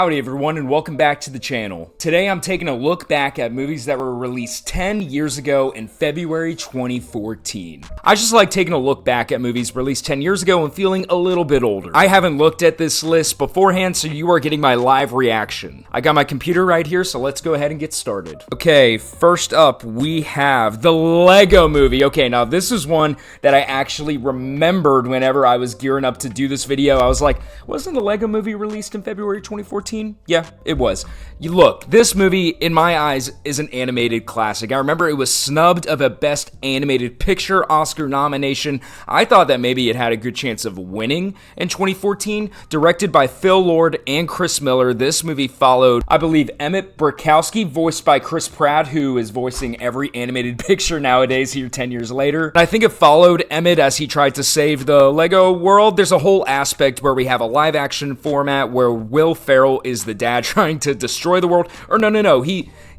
Howdy everyone and welcome back to the channel. Today I'm taking a look back at movies that were released 10 years ago in February 2014. I just like taking a look back at movies released 10 years ago and feeling a little bit older. I haven't looked at this list beforehand, so you are getting my live reaction. I got my computer right here, so let's go ahead and get started. Okay, first up we have the Lego Movie. Okay, now this is one that I actually remembered whenever I was gearing up to do this video. I was like, wasn't the Lego Movie released in February 2014? Yeah, it was. You look, this movie, in my eyes, is an animated classic. I remember it was snubbed of a Best Animated Picture Oscar nomination. I thought that maybe it had a good chance of winning in 2014. Directed by Phil Lord and Chris Miller, this movie followed, I believe, Emmett Burkowski, voiced by Chris Pratt, who is voicing every animated picture nowadays here 10 years later. And I think it followed Emmett as he tried to save the Lego world. There's a whole aspect where we have a live-action format where Will Ferrell is the dad trying to destroy the world. Or no,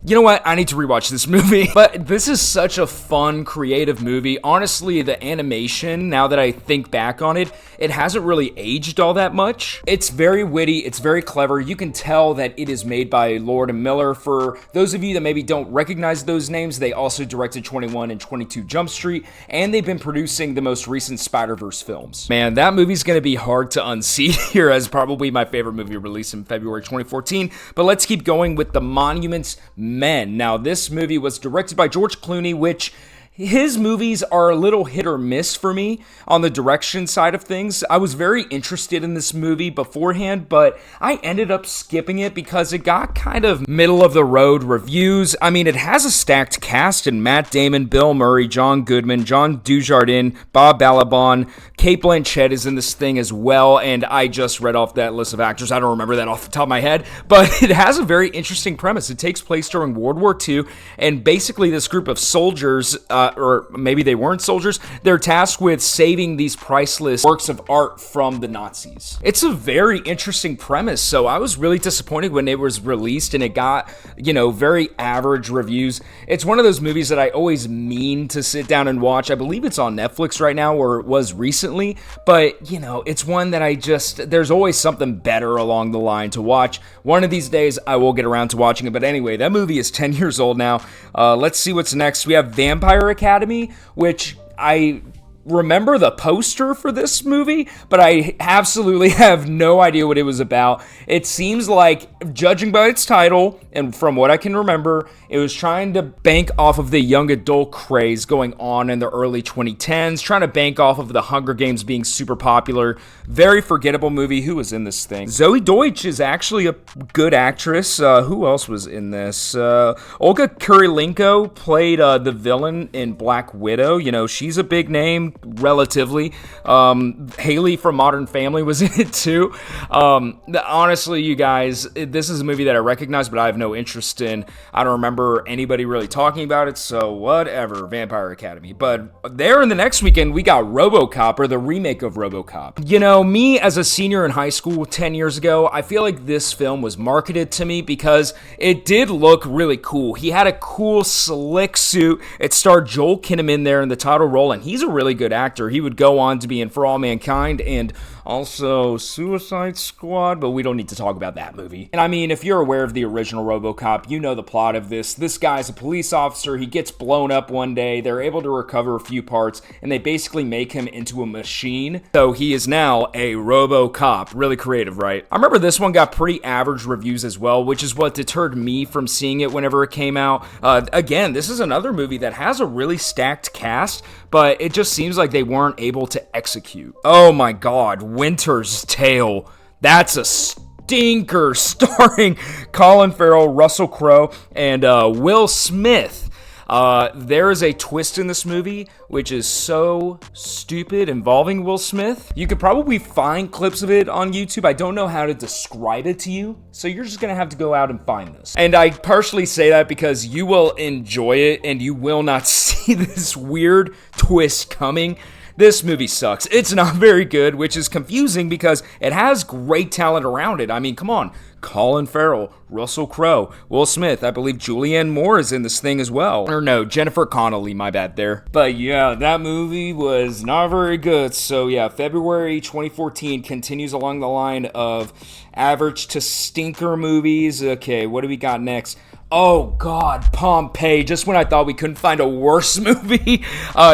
you know what? I need to rewatch this movie. But this is such a fun, creative movie. Honestly, the animation, now that I think back on it, it hasn't really aged all that much. It's very witty. It's very clever. You can tell that it is made by Lord and Miller. For those of you that maybe don't recognize those names, they also directed 21 and 22 Jump Street, and they've been producing the most recent Spider-Verse films. Man, that movie's gonna be hard to unseat here as probably my favorite movie released in February 2014. But let's keep going with The Monuments Men. Now, this movie was directed by George Clooney, which his movies are a little hit or miss for me on the direction side of things. I was very interested in this movie beforehand, but I ended up skipping it because it got kind of middle of the road reviews. I mean, it has a stacked cast in Matt Damon, Bill Murray, John Goodman, John Dujardin, Bob Balaban, Cate Blanchett is in this thing as well, and I just read off that list of actors. I don't remember that off the top of my head, but it has a very interesting premise. It takes place during World War II, and basically this group of soldiers, or maybe they weren't soldiers, they're tasked with saving these priceless works of art from the Nazis. It's a very interesting premise, so I was really disappointed when it was released and it got, very average reviews. It's one of those movies that I always mean to sit down and watch. I believe it's on Netflix right now, or it was recently, but, it's one that there's always something better along the line to watch. One of these days, I will get around to watching it, but anyway, that movie is 10 years old now. Let's see what's next. We have Vampire Academy, which I remember the poster for this movie, but I absolutely have no idea what it was about. It seems like, judging by its title, and from what I can remember, it was trying to bank off of the young adult craze going on in the early 2010s, trying to bank off of the Hunger Games being super popular. Very forgettable movie. Who was in this thing? Zoe Deutsch is actually a good actress. Who else was in this? Olga Kurylenko played the villain in Black Widow. She's a big name, relatively. Haley from Modern Family was in it too. Honestly, you guys, this is a movie that I recognize, but I have no interest in. I don't remember anybody really talking about it, so whatever. Vampire Academy. But there in the next weekend, we got RoboCop, or the remake of RoboCop. Me as a senior in high school 10 years ago, I feel like this film was marketed to me because it did look really cool. He had a cool, slick suit. It starred Joel Kinnaman there in the title role, and he's a really good actor. He would go on to be in For All Mankind and also Suicide Squad, but we don't need to talk about that movie. And I mean, if you're aware of the original RoboCop, you know the plot of this. This guy's a police officer. He gets blown up one day. They're able to recover a few parts, and they basically make him into a machine. So he is now a RoboCop. Really creative, right? I remember this one got pretty average reviews as well, which is what deterred me from seeing it whenever it came out. Again, this is another movie that has a really stacked cast, but it just seems like they weren't able to execute. Oh my God, Winter's Tale. That's a stinker, starring Colin Farrell, Russell Crowe, and Will Smith. There is a twist in this movie which is so stupid involving Will Smith. You could probably find clips of it on YouTube. I don't know how to describe it to you, so you're just gonna have to go out and find this. And I partially say that because you will enjoy it and you will not see this weird twist coming. This movie sucks. It's not very good, which is confusing because it has great talent around it. I mean, come on. Colin Farrell, Russell Crowe, Will Smith. I believe Julianne Moore is in this thing as well. Or no, Jennifer Connelly, my bad there. But yeah, that movie was not very good. So yeah, February 2014 continues along the line of average to stinker movies. Okay, what do we got next? Oh God, Pompeii. Just when I thought we couldn't find a worse movie.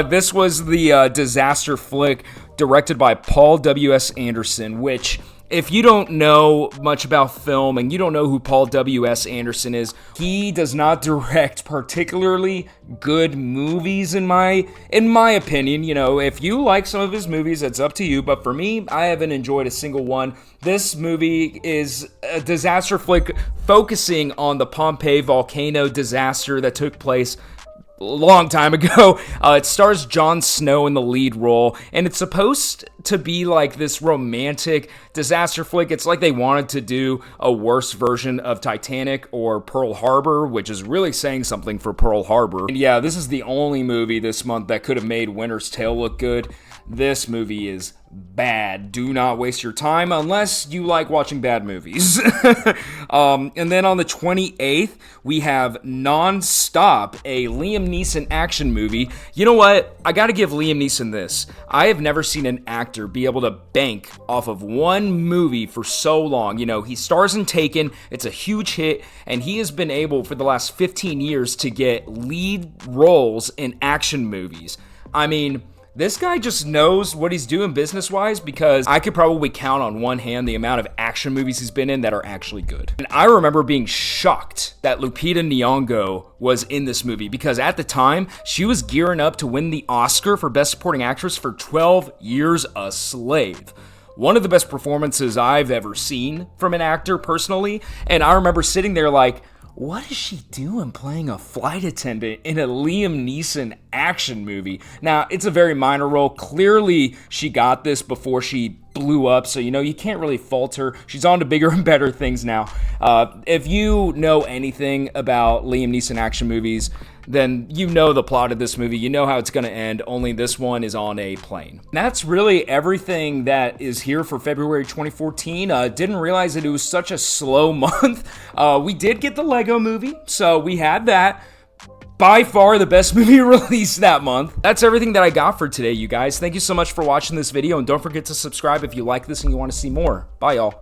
This was the disaster flick directed by Paul W.S. Anderson, which, if you don't know much about film and you don't know who Paul W.S. Anderson is, he does not direct particularly good movies in my opinion. You know, if you like some of his movies, it's up to you. But for me, I haven't enjoyed a single one. This movie is a disaster flick focusing on the Pompeii volcano disaster that took place a long time ago. It stars Jon Snow in the lead role, and it's supposed to be like this romantic disaster flick. It's like they wanted to do a worse version of Titanic or Pearl Harbor, which is really saying something for Pearl Harbor. And yeah, this is the only movie this month that could have made Winter's Tale look good. This movie is bad. Do not waste your time unless you like watching bad movies. And then on the 28th, we have Non-Stop, a Liam Neeson action movie. You know what? I gotta give Liam Neeson this. I have never seen an actor be able to bank off of one movie for so long. You know, he stars in Taken. It's a huge hit, and he has been able for the last 15 years to get lead roles in action movies. I mean, this guy just knows what he's doing business-wise, because I could probably count on one hand the amount of action movies he's been in that are actually good. And I remember being shocked that Lupita Nyong'o was in this movie, because at the time, she was gearing up to win the Oscar for Best Supporting Actress for 12 Years a Slave. One of the best performances I've ever seen from an actor personally, and I remember sitting there like, what is she doing playing a flight attendant in a Liam Neeson action movie? Now, it's a very minor role. Clearly, she got this before she blew up, so, you know, you can't really fault her. She's on to bigger and better things now. If you know anything about Liam Neeson action movies, then you know the plot of this movie. You know how it's going to end, only this one is on a plane. That's really everything that is here for February 2014. Didn't realize that it was such a slow month. We did get the Lego movie, so we had that. By far the best movie released that month. That's everything that I got for today, you guys. Thank you so much for watching this video, and don't forget to subscribe if you like this and you want to see more. Bye, y'all.